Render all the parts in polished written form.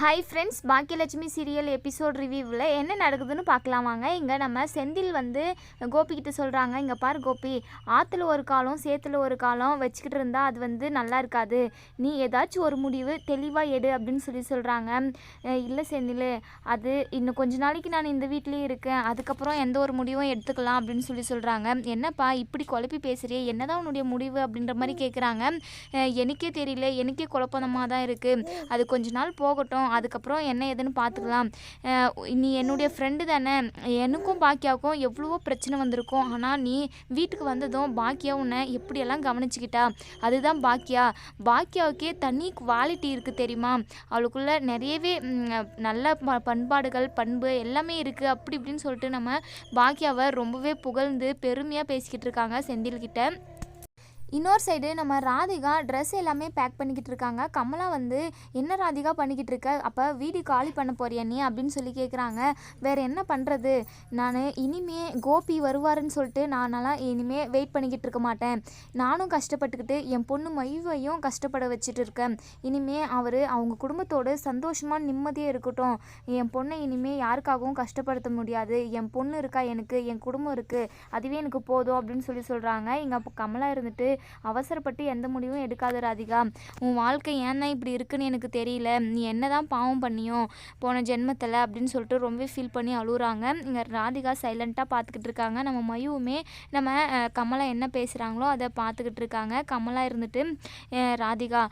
Hi friends, Baakiyalakshmi serial episode ரிவ்யூவில் என்ன நடக்குதுன்னு பார்க்கலாம் வாங்க. இங்கே நம்ம செந்தில் கோபிக்கிட்ட சொல்கிறாங்க, இங்கே பாரு கோபி, ஆற்றுல ஒரு காலம் சேத்துல ஒரு காலம் வச்சுக்கிட்டு இருந்தால் அது நல்லா இருக்காது. நீ ஏதாச்சும் ஒரு முடிவு தெளிவாக எடு அப்படின்னு சொல்கிறாங்க. இல்லை செந்தில், அது இன்னும் கொஞ்ச நாளைக்கு நான் இந்த வீட்லேயே இருக்கேன், அதுக்கப்புறம் எந்த ஒரு முடிவும் எடுத்துக்கலாம் அப்படின்னு சொல்கிறாங்க. என்னப்பா இப்படி குழப்பி பேசுகிறியே, என்னதான் உன்னுடைய முடிவு அப்படின்ற மாதிரி கேட்குறாங்க. எனக்கே தெரியல, எனக்கே குழப்பமாக தான் இருக்குது. அது கொஞ்ச நாள் போகட்டும், அதுக்கப்புறம் என்ன ஏதுன்னு பார்த்துக்கலாம். நீ என்னுடைய ஃப்ரெண்டு தானே, எனக்கும் பாக்கியாவுக்கும் எவ்வளவோ பிரச்சனை வந்திருக்கும். ஆனால் நீ வீட்டுக்கு வந்ததும் பாக்கியா உன்னை எப்படியெல்லாம் கவனிச்சுக்கிட்டா, அதுதான் பாக்கியாவுக்கே தனி குவாலிட்டி இருக்குது தெரியுமா. அவளுக்குள்ள நிறையவே நல்ல பண்பு எல்லாமே இருக்குது. அப்படி இப்படின்னு சொல்லிட்டு நம்ம பாக்கியாவை ரொம்பவே புகழ்ந்து பெருமையாக பேசிக்கிட்டு இருக்காங்க செந்தில்கிட்ட. இன்னொரு சைடு நம்ம ராதிகா ட்ரெஸ் எல்லாமே பேக் பண்ணிக்கிட்டு இருக்காங்க. கமலா என்ன ராதிகா பண்ணிக்கிட்டு இருக்க, அப்போ வீடு காலி பண்ண போறியா நீ அப்படின்னு கேட்குறாங்க. வேறு என்ன பண்ணுறது, நான் இனிமே கோபி வருவாருன்னு சொல்லிட்டு நானெல்லாம் இனிமேல் வெயிட் பண்ணிக்கிட்டு இருக்க மாட்டேன். நானும் கஷ்டப்பட்டுக்கிட்டு என் பொண்ணு மைவையும் கஷ்டப்பட வச்சுட்டு இருக்கேன். இனிமேல் அவங்க குடும்பத்தோடு சந்தோஷமாக நிம்மதியாக இருக்கட்டும். என் பொண்ணை இனிமேல் யாருக்காகவும் கஷ்டப்படுத்த முடியாது. என் பொண்ணு இருக்கா, எனக்கு என் குடும்பம் இருக்குது, அதுவே எனக்கு போதும் அப்படின்னு சொல்கிறாங்க. இங்கே கமலா இருந்துட்டு, அவசரப்பட்டு எந்த முடிவும் எடுக்காத ராதிகா, உன் வாழ்க்கை ஏன்னா இப்படி இருக்குன்னு எனக்கு தெரியல, நீ என்ன தான் பாவம் பண்ணியோ போன ஜென்மத்தில் அப்படின்னு சொல்லிட்டு ரொம்ப ஃபீல் பண்ணி அழுகுறாங்க. இங்கே ராதிகா சைலண்ட்டாக பார்த்துக்கிட்டு இருக்காங்க. நம்ம மயுவுமே நம்ம கமலா என்ன பேசுகிறாங்களோ அதை பார்த்துக்கிட்டு இருக்காங்க. கமலா இருந்துட்டு, ராதிகா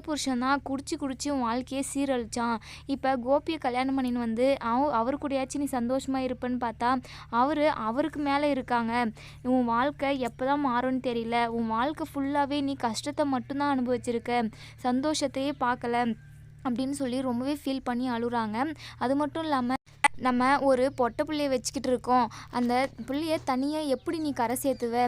புருஷன் தான் குடிச்சு உன் வாழ்க்கையே சீரழிச்சான். இப்போ கோபியை கல்யாணம் பண்ணின்னு அவரு கூடயாச்சும் நீ சந்தோஷமாக இருப்பேன்னு பார்த்தா அவருக்கு மேலே இருக்காங்க. உன் வாழ்க்கை எப்போ தான் மாறும்னு தெரியல. உன் வாழ்க்கை ஃபுல்லாகவே நீ கஷ்டத்தை மட்டும்தான் அனுபவிச்சிருக்க, சந்தோஷத்தையே பார்க்கல அப்படின்னு ரொம்பவே ஃபீல் பண்ணி அழுகுறாங்க. அது மட்டும் இல்லாமல் நம்ம ஒரு பொட்டை பிள்ளைய வச்சுக்கிட்டு இருக்கோம், அந்த பிள்ளைய தனியாக எப்படி நீ கரை சேர்த்துவ,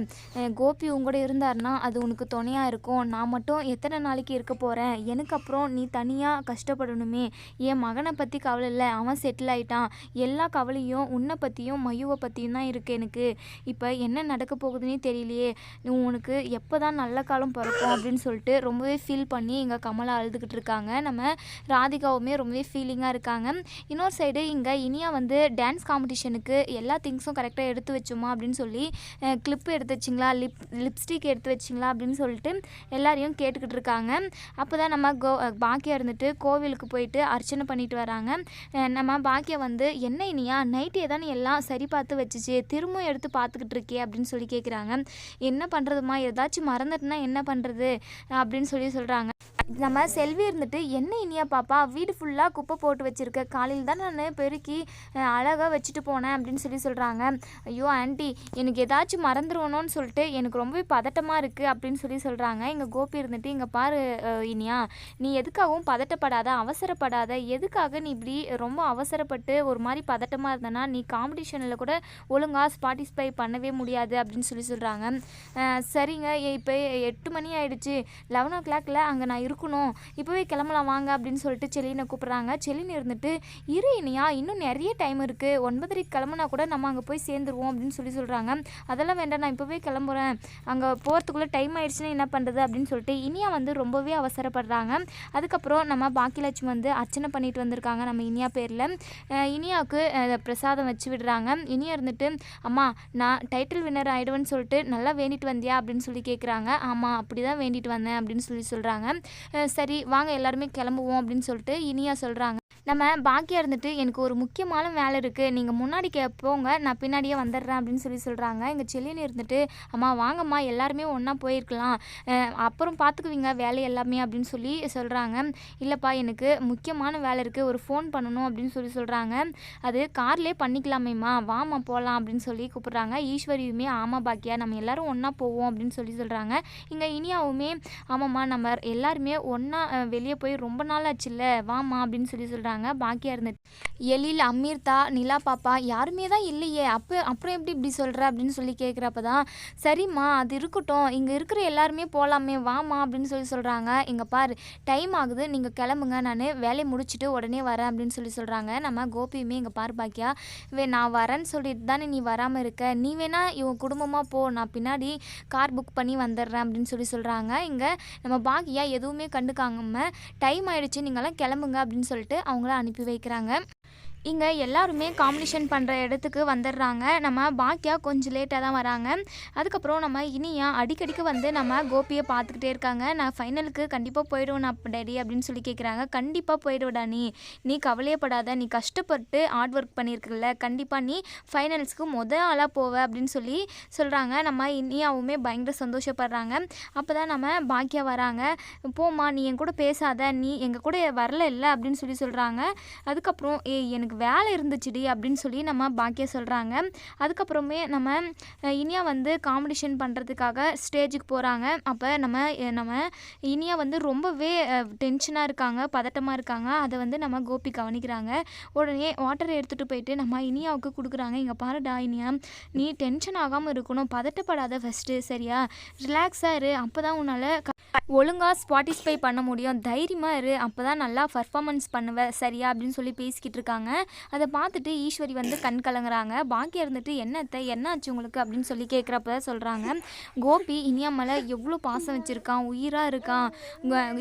கோபி உங்கூட இருந்தாருன்னா அது உனக்கு துணையாக இருக்கும். நான் மட்டும் எத்தனை நாளைக்கு இருக்க போகிறேன், எனக்கு அப்புறம் நீ தனியாக கஷ்டப்படணுமே. என் மகனை பற்றி கவலை இல்லை, அவன் செட்டில் ஆகிட்டான். எல்லா கவலையும் உன்னை பற்றியும் மயுவை பற்றியும் தான் இருக்குது எனக்கு. இப்போ என்ன நடக்க போகுதுன்னே தெரியலையே, உனக்கு எப்போ தான் நல்ல காலம் பிறக்கும் அப்படின்னு சொல்லிட்டு ரொம்பவே ஃபீல் பண்ணி இங்கே கமலா அழுதுகிட்டு இருக்காங்க. நம்ம ராதிகாவுமே ரொம்பவே ஃபீலிங்காக இருக்காங்க. இன்னொரு சைடு இங்கே இனியா டான்ஸ் காம்படிஷனுக்கு எல்லா திங்ஸும் கரெக்டாக எடுத்து வச்சோமா அப்படின்னு கிளிப்பு எடுத்து வச்சிங்களா, லிப்ஸ்டிக் எடுத்து வச்சிங்களா அப்படின்னு சொல்லிட்டு எல்லாரையும் கேட்டுக்கிட்டு இருக்காங்க. அப்போ தான் நம்ம பாக்கியா இருந்துட்டு கோவிலுக்கு போயிட்டு அர்ச்சனை பண்ணிட்டு வராங்க. நம்ம பாக்கியா என்ன இனியா நைட்டு ஏதானு எல்லாம் சரி பார்த்து வச்சுச்சு, திரும்ப எடுத்து பார்த்துக்கிட்டு இருக்கே அப்படின்னு கேட்குறாங்க. என்ன பண்ணுறதுமா, ஏதாச்சும் மறந்துட்டுனா என்ன பண்ணுறது அப்படின்னு சொல்கிறாங்க. நம்ம செல்வி இருந்துட்டு, என்ன இனியா பாப்பா வீடு ஃபுல்லாக குப்பை போட்டு வச்சுருக்க, காலையில் தான் நான் பெருக்கி அழகாக வச்சுட்டு போனேன் அப்படின்னு சொல்கிறாங்க. ஐயோ ஆண்டி, எனக்கு ஏதாச்சும் மறந்துடுவோன்னு சொல்லிட்டு எனக்கு ரொம்பவே பதட்டமாக இருக்குது அப்படின்னு சொல்கிறாங்க. இங்கே கோபி இருந்துட்டு, இங்கே பாரு இனியா, நீ எதுக்காகவும் பதட்டப்படாத, அவசரப்படாத. எதுக்காக நீ இப்படி ரொம்ப அவசரப்பட்டு ஒரு மாதிரி பதட்டமாக இருந்தனா நீ காம்படிஷனில் கூட ஒழுங்காக பார்ட்டிசிபேட் பண்ணவே முடியாது அப்படின்னு சொல்கிறாங்க. சரிங்க, இப்போ 8 மணி ஆகிடுச்சு, 11 o'clock அங்கே நான் இருக்கணும், இப்போவே கிளம்பலாம் வாங்க அப்படின்னு சொல்லிட்டு செலினை கூப்பிட்றாங்க. செலினை இருந்துட்டு, இரு இனியா, இன்னும் நிறைய டைம் இருக்குது, 9:30 கிளம்புனா கூட நம்ம அங்கே போய் சேர்ந்துருவோம் அப்படின்னு சொல்கிறாங்க. அதெல்லாம் வேண்டாம், நான் இப்போவே கிளம்புறேன், அங்கே போகிறதுக்குள்ளே டைம் ஆயிடுச்சுன்னா என்ன பண்ணுறது அப்படின்னு சொல்லிட்டு இனியா ரொம்பவே அவசரப்படுறாங்க. அதுக்கப்புறம் நம்ம பாக்கியலட்சுமி அர்ச்சனை பண்ணிட்டு வந்திருக்காங்க நம்ம இனியா பேரில். இனியாவுக்கு பிரசாதம் வச்சு விடுறாங்க. இனியா இருந்துட்டு, அம்மா நான் டைட்டில் வின்னர் ஆகிடுவேன்னு சொல்லிட்டு நல்லா வேண்டிட்டு வந்தியா அப்படின்னு கேட்குறாங்க. ஆமாம், அப்படி தான் வேண்டிட்டு வந்தேன் அப்படின்னு சொல்கிறாங்க. சரி வாங்க எல்லாருமே கிளம்புவோம் அப்படின்னு சொல்லிட்டு இனியா சொல்கிறாங்க. நம்ம பாக்கியா இருந்துட்டு, எனக்கு ஒரு முக்கியமான வேலை இருக்குது, நீங்கள் முன்னாடி போங்க, நான் பின்னாடியே வந்துடுறேன் அப்படின்னு சொல்கிறாங்க. எங்கள் செல்லின்னு இருந்துட்டு, அம்மா வாங்கம்மா எல்லாருமே ஒன்றா போயிருக்கலாம், அப்புறம் பார்த்துக்குவீங்க வேலை எல்லாமே அப்படின்னு சொல்கிறாங்க. இல்லைப்பா, எனக்கு முக்கியமான வேலை இருக்குது, ஒரு ஃபோன் பண்ணணும் அப்படின்னு சொல்கிறாங்க. அது கார்லேயே பண்ணிக்கலாமேம்மா, வாமா போகலாம் அப்படின்னு கூப்பிட்றாங்க. ஈஸ்வரியுமே, ஆமாம் பாக்கியா, நம்ம எல்லோரும் ஒன்றா போவோம் அப்படின்னு சொல்கிறாங்க. இங்கே இனியாவுமே, ஆமாம்மா நம்ம எல்லாருமே ஒன்றா வெளியே போய் ரொம்ப நாள் ஆச்சுல்ல, வாமா அப்படின்னு சொல்கிறாங்க. சொல்கிறாங்க. பாக்கியா இருந்துட்டு எழில், அமீர்தா, நிலா பாப்பா யாருமே தான் இல்லையே, அப்புறம் எப்படி இப்படி சொல்கிற அப்படின்னு சொல்லி கேட்குறப்ப தான், சரிம்மா அது இருக்கட்டும், இங்கே இருக்கிற எல்லாருமே போகலாமே வாமா அப்படின்னு சொல்லி சொல்கிறாங்க. இங்கே பாரு டைம் ஆகுது, நீங்கள் கிளம்புங்க, நான் வேலையை முடிச்சுட்டு உடனே வரேன் அப்படின்னு சொல்லி சொல்கிறாங்க. நம்ம கோபியுமே இங்கே பாரு பாக்கியா, நான் வரேன்னு சொல்லிட்டு தானே நீ வராமல் இருக்க, நீ வேணா இவன் குடும்பமாக போ, நான் பின்னாடி கார் புக் பண்ணி வந்துடுறேன் அப்படின்னு சொல்லி சொல்கிறாங்க. இங்கே நம்ம பாக்கியா எதுவுமே கண்டுக்காம டைம் ஆயிடுச்சு நீங்களாம் கிளம்புங்க அப்படின்னு சொல்லிட்டு அவங்கள அனுப்பி வைக்கிறாங்க. இங்கே எல்லாருமே காம்படிஷன் பண்ணுற இடத்துக்கு வந்துடுறாங்க. நம்ம பாக்கியா கொஞ்சம் லேட்டாக தான் வராங்க. அதுக்கப்புறம் நம்ம இனியா அடிக்கடிக்கு வந்து நம்ம கோபியை பார்த்துக்கிட்டே இருக்காங்க. நான் ஃபைனலுக்கு கண்டிப்பாக போயிடுவேன் டேடி அப்படின்னு சொல்லி கேட்குறாங்க. கண்டிப்பாக போயிடுவடா, நீ கவலையப்படாத, நீ கஷ்டப்பட்டு ஹார்ட் ஒர்க் பண்ணியிருக்கல, கண்டிப்பாக நீ ஃபைனல்ஸ்க்கு ஆளாக போவ அப்படின்னு சொல்லி சொல்கிறாங்க. நம்ம இனியாவுமே பயங்கர சந்தோஷப்படுறாங்க. அப்போ தான் நம்ம பாக்கியா வராங்க. போம்மா, நீ என் கூட பேசாத, நீ எங்கள் கூட வரல இல்லை அப்படின்னு சொல்லி சொல்கிறாங்க. அதுக்கப்புறம் எனக்கு வேலை இருந்துச்சுடி அப்படின்னு சொல்லி நம்ம பாக்கியா சொல்கிறாங்க. அதுக்கப்புறமே நம்ம இனியா வந்து காம்படிஷன் பண்ணுறதுக்காக ஸ்டேஜுக்கு போகிறாங்க. அப்போ நம்ம இனியா வந்து ரொம்பவே டென்ஷனாக இருக்காங்க, பதட்டமாக இருக்காங்க. அதை வந்து நம்ம கோபி கவனிக்கிறாங்க. உடனே வாட்டரை எடுத்துகிட்டு போயிட்டு நம்ம இனியாவுக்கு கொடுக்குறாங்க. இங்கே பாருடா இனியா, நீ டென்ஷன் ஆகாமல் இருக்கணும், பதட்டப்படாத ஃபஸ்ட்டு, சரியா, ரிலாக்ஸாக இரு, அப்போ தான் உன்னால் ஒழுங்காக பார்ட்டிசிபேட் பண்ண முடியும், தைரியமாக இரு, அப்போ தான் நல்லா பர்ஃபார்மன்ஸ் பண்ணுவேன், சரியா அப்படின்னு சொல்லி பேசிக்கிட்டு இருக்காங்க. அதை பார்த்துட்டு ஈஸ்வரி வந்து கண் கலங்குறாங்க. பாக்கியா இருந்துட்டு என்ன ஆச்சு உங்களுக்கு அப்படின்னு சொல்லி கேட்குறப்ப தான் சொல்கிறாங்க, கோபி இனியா மேலே எவ்வளோ பாசம் வச்சுருக்கான், உயிராக இருக்கான்,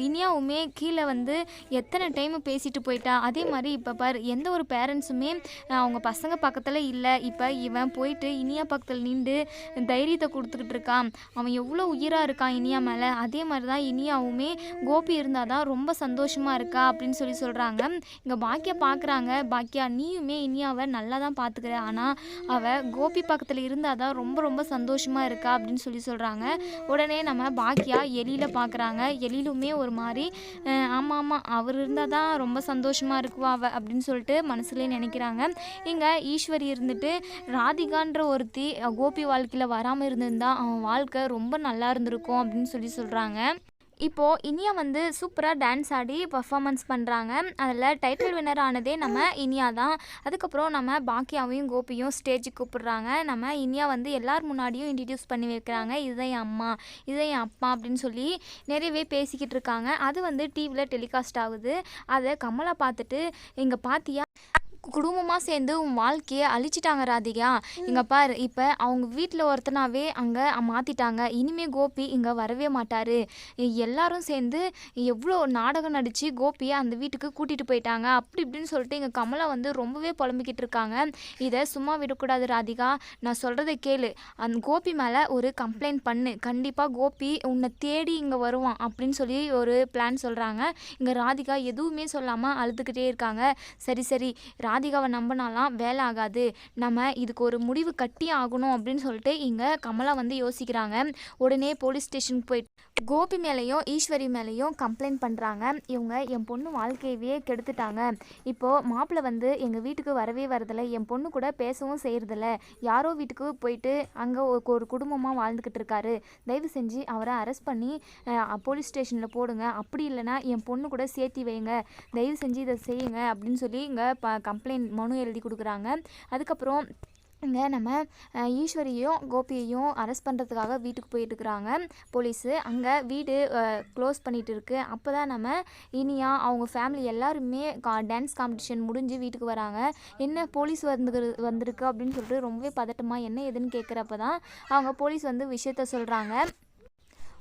இனியாவுமே கீழே வந்து எத்தனை டைம் பேசிட்டு போயிட்டா, அதே மாதிரி இப்போ பாரு எந்த ஒரு பேரண்ட்ஸுமே அவங்க பசங்க பக்கத்தில் இல்லை, இப்போ இவன் போயிட்டு இனியா பக்கத்தில் நின்று தைரியத்தை கொடுத்துக்கிட்டு இருக்கான், அவன் எவ்வளோ உயிராக இருக்கான் இனியா மேலே, அதே மாதிரி தான் இனியாவுமே கோபி இருந்தால் தான் ரொம்ப சந்தோஷமாக இருக்கா அப்படின்னு சொல்லி சொல்கிறாங்க. இங்கே பாக்கியா பார்க்குறாங்க. பாக்கியா, நீயுமே இனியாவை நல்லா தான் பார்த்துக்கிற, ஆனால் அவள் கோபி பக்கத்தில் இருந்தால் தான் ரொம்ப ரொம்ப சந்தோஷமாக இருக்கா அப்படின்னு சொல்லி சொல்கிறாங்க. உடனே நம்ம பாக்கியா எழில பார்க்குறாங்க. எழிலுமே ஒரு மாதிரி ஆமாம் அவர் இருந்தால் தான் ரொம்ப சந்தோஷமாக இருக்குவா அவள் அப்படின்னு சொல்லிட்டு மனசுலேயே நினைக்கிறாங்க. இங்கே ஈஸ்வரி இருந்துட்டு ராதிகான்ற ஒருத்தி கோபி வாழ்க்கையில் வராமல் இருந்திருந்தா அவன் வாழ்க்கை ரொம்ப நல்லா இருந்திருக்கும் அப்படின்னு சொல்லி சொல்கிறாங்க. இப்போது இனியா வந்து சூப்பராக டான்ஸ் ஆடி பர்ஃபார்மன்ஸ் பண்ணுறாங்க. அதில் டைட்டில் வின்னர் ஆனதே நம்ம இனியா தான். அதுக்கப்புறம் நம்ம பாக்கியாவையும் கோபியும் ஸ்டேஜுக்கு கூப்பிடுறாங்க. நம்ம இனியா வந்து எல்லார் முன்னாடியும் இன்ட்ரடியூஸ் பண்ணி வைக்கிறாங்க. இதுதான் என் அம்மா, இதுதான் என் அப்பா அப்படின்னு சொல்லி நிறையவே பேசிக்கிட்டு இருக்காங்க. அது வந்து டிவியில் டெலிகாஸ்ட் ஆகுது. அதை கமலா பார்த்துட்டு, இங்கே பார்த்தியா குடும்பமாக சேர்ந்து உன் வாழ்க்கையை அழிச்சிட்டாங்க ராதிகா, இங்கே பாரு இப்போ அவங்க வீட்டில் ஒருத்தனாவே அங்கே மாற்றிட்டாங்க, இனிமேல் கோபி இங்கே வரவே மாட்டார், எல்லாரும் சேர்ந்து எவ்வளோ நாடகம் நடித்து கோபியை அந்த வீட்டுக்கு கூட்டிகிட்டு போயிட்டாங்க அப்படி இப்படின்னு சொல்லிட்டு இங்கே கமலா வந்து ரொம்பவே புலம்பிக்கிட்டு இருக்காங்க. இதை சும்மா விடக்கூடாது ராதிகா, நான் சொல்கிறத கேளு, அந்த கோபி மேலே ஒரு கம்ப்ளைண்ட் பண்ணு, கண்டிப்பாக கோபி உன்னை தேடி இங்கே வருவான் அப்படின்னு சொல்லி ஒரு பிளான் சொல்கிறாங்க. இங்கே ராதிகா எதுவுமே சொல்லாமல் அழுதுகிட்டே இருக்காங்க. சரி ராதிகாவை நம்பினாலாம் வேலை ஆகாது, நம்ம இதுக்கு ஒரு முடிவு கட்டி ஆகணும் அப்படின்னு சொல்லிட்டு இங்கே கமலா வந்து யோசிக்கிறாங்க. உடனே போலீஸ் ஸ்டேஷனுக்கு போயிட்டு கோபி மேலேயும் ஈஸ்வரி மேலேயும் கம்ப்ளைண்ட் பண்ணுறாங்க. இவங்க என் பொண்ணு வாழ்க்கையவே கெடுத்துட்டாங்க, இப்போது மாப்பிள்ளை வந்து எங்கள் வீட்டுக்கு வரவே வரதில்லை, என் பொண்ணு கூட பேசவும் செய்கிறதில்ல, யாரோ வீட்டுக்கு போயிட்டு அங்கே ஒரு குடும்பமாக வாழ்ந்துக்கிட்டு இருக்காரு, தயவு செஞ்சு அவரை அரெஸ்ட் பண்ணி போலீஸ் ஸ்டேஷனில் போடுங்க, அப்படி இல்லைனா என் பொண்ணு கூட சேர்த்தி வைங்க, தயவு செஞ்சு இதை செய்யுங்க அப்படின்னு சொல்லி இங்கே கம்ப்ளைண்ட் மனு எழுதி கொடுக்குறாங்க. அதுக்கப்புறம் இங்கே நம்ம ஈஸ்வரியையும் கோபியையும் அரெஸ்ட் பண்ணுறதுக்காக வீட்டுக்கு போயிட்டுருக்குறாங்க போலீஸு. அங்கே வீடு க்ளோஸ் பண்ணிகிட்டு இருக்குது. அப்போ தான் நம்ம இனியா அவங்க ஃபேமிலி எல்லாருமே டான்ஸ் காம்படிஷன் முடிஞ்சு வீட்டுக்கு வராங்க. என்ன போலீஸ் வந்திருக்கு அப்படின்னு சொல்லிட்டு ரொம்பவே பதட்டமாக என்ன ஏதுன்னு கேட்குறப்ப தான் அவங்க போலீஸ் வந்து விஷயத்த சொல்கிறாங்க.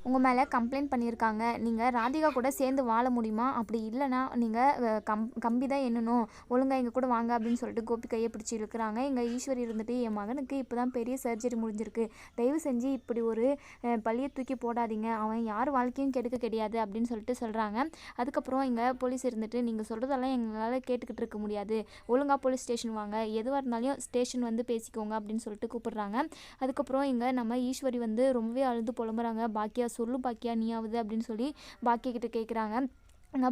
உங்கள் மேலே கம்ப்ளைண்ட் பண்ணியிருக்காங்க, நீங்கள் ராதிகா கூட சேர்ந்து வாழ முடியுமா, அப்படி இல்லைனா நீங்கள் கம்பி தான் எண்ணணும், ஒழுங்காக எங்கள் கூட வாங்க அப்படின்னு சொல்லிட்டு கோபி கையை பிடிச்சி இழுக்கிறாங்க. எங்கள் ஈஸ்வரி இருந்துட்டு, என் மகனுக்கு இப்போ தான் பெரிய சர்ஜரி முடிஞ்சிருக்கு, தயவு செஞ்சு இப்படி ஒரு பழியை தூக்கி போடாதீங்க, அவன் யார் வாழ்க்கையும் கெடுக்க கிடையாது அப்படின்னு சொல்லிட்டு சொல்கிறாங்க. அதுக்கப்புறம் இங்கே போலீஸ் இருந்துட்டு, நீங்கள் சொல்கிறதெல்லாம் எங்களால் கேட்டுக்கிட்டு இருக்க முடியாது, ஒழுங்காக போலீஸ் ஸ்டேஷன் வாங்க, எதுவாக இருந்தாலும் ஸ்டேஷன் வந்து பேசிக்கோங்க அப்படின்னு சொல்லிட்டு கூப்பிடுறாங்க. அதுக்கப்புறம் இங்கே நம்ம ஈஸ்வரி வந்து ரொம்பவே அழுது புலம்புறாங்க. பாக்கியா சொல்லு பாக்கியா நீயாவது அப்படின்னு சொல்லி பாக்கியா கிட்ட கேட்குறாங்க.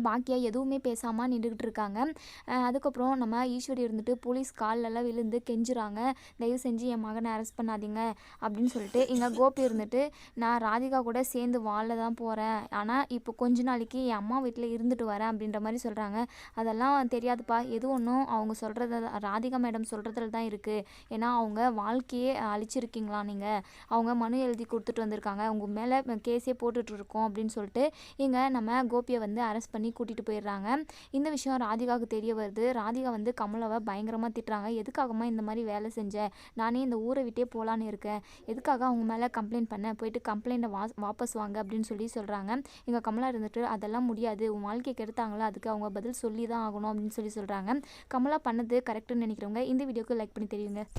பாக்கியா எதுவுமே பேசாமல் நின்றுக்கிட்டு இருக்காங்க. அதுக்கப்புறம் நம்ம ஈஸ்வரி இருந்துட்டு போலீஸ் கால்லெல்லாம் விழுந்து கெஞ்சுறாங்க, தயவு செஞ்சு என் மகனை அரெஸ்ட் பண்ணாதீங்க அப்படின்னு சொல்லிட்டு. இங்கே கோபி இருந்துட்டு நான் ராதிகா கூட சேர்ந்து வாழ தான் போகிறேன், ஆனால் இப்போ கொஞ்ச நாளைக்கு என் அம்மா வீட்டில் இருந்துட்டு வரேன் அப்படின்ற மாதிரி சொல்கிறாங்க. அதெல்லாம் தெரியாதுப்பா, எது ஒன்றும் அவங்க சொல்கிறது ராதிகா மேடம் சொல்கிறதுல தான் இருக்குது. ஏன்னா அவங்க வாழ்க்கையே அழிச்சிருக்கீங்களா நீங்கள், அவங்க மனு எழுதி கொடுத்துட்டு வந்திருக்காங்க, உங்கள் மேலே கேஸே போட்டுட்ருக்கோம் அப்படின்னு சொல்லிட்டு இங்கே நம்ம கோபியை வந்து அரெஸ்ட் பண்ணி கூட்டிகிட்டு போயிடுறாங்க. இந்த விஷயம் ராதிகாவுக்கு தெரிய வருது. ராதிகா வந்து கமலாவை பயங்கரமாக திட்டுறாங்க. எதுக்காகமா இந்த மாதிரி வேலை செஞ்ச, நானே இந்த ஊரை விட்டே போகலான்னு இருக்கேன், எதுக்காக அவங்க மேலே கம்ப்ளைண்ட் பண்ண, போயிட்டு கம்ப்ளைண்ட்டை வாபஸ் வாங்க அப்படின்னு சொல்கிறாங்க. இங்கே கமலா இருந்துட்டு அதெல்லாம் முடியாது, உன் வாழ்க்கைக்கு எடுத்தாங்களா, அதுக்கு அவங்க பதில் சொல்லி தான் ஆகணும் அப்படின்னு சொல்கிறாங்க. கமலா பண்ணது கரெக்டுன்னு நினைக்கிறவங்க இந்த வீடியோக்கு லைக் பண்ணி தெரியுங்க.